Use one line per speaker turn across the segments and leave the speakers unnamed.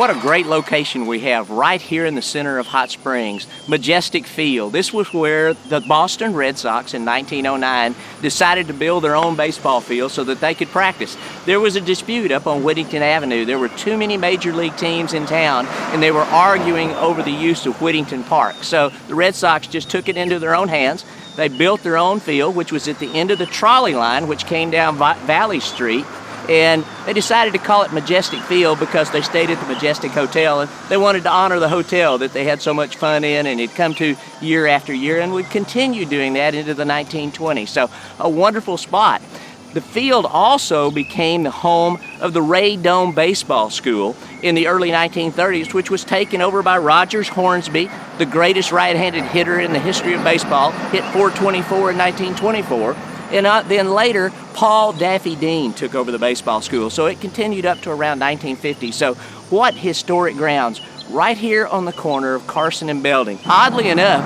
What a great location we have right here in the center of Hot Springs, Majestic Field. This was where the Boston Red Sox in 1909 decided to build their own baseball field so that they could practice. There was a dispute up on Whittington Avenue. There were too many major league teams in town, and they were arguing over the use of Whittington Park. So the Red Sox just took it into their own hands. They built their own field, which was at the end of the trolley line, which came down Valley Street. And they decided to call it Majestic Field because they stayed at the Majestic Hotel, and they wanted to honor the hotel that they had so much fun in and had come to year after year, and would continue doing that into the 1920s. So a wonderful spot. The field also became the home of the Ray Dome Baseball School in the early 1930s, which was taken over by Rogers Hornsby, the greatest right-handed hitter in the history of baseball, hit .424 in 1924. And then later, Paul Daffy Dean took over the baseball school. So it continued up to around 1950. So what historic grounds right here on the corner of Carson and Belding. Oddly enough,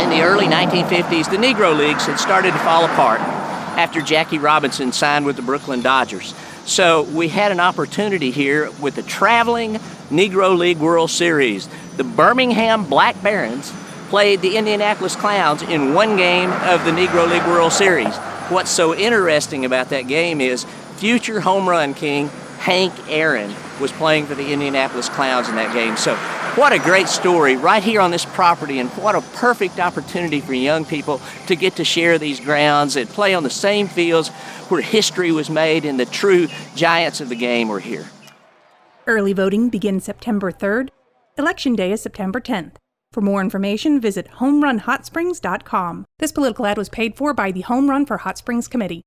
in the early 1950s, the Negro Leagues had started to fall apart after Jackie Robinson signed with the Brooklyn Dodgers. So we had an opportunity here with the traveling Negro League World Series. The Birmingham Black Barons played the Indianapolis Clowns in one game of the Negro League World Series. What's so interesting about that game is future home run king Hank Aaron was playing for the Indianapolis Clowns in that game. So what a great story right here on this property, and what a perfect opportunity for young people to get to share these grounds and play on the same fields where history was made and the true giants of the game were here.
Early voting begins September 3rd. Election Day is September 10th. For more information, visit homerunhotsprings.com. This political ad was paid for by the Home Run for Hot Springs Committee.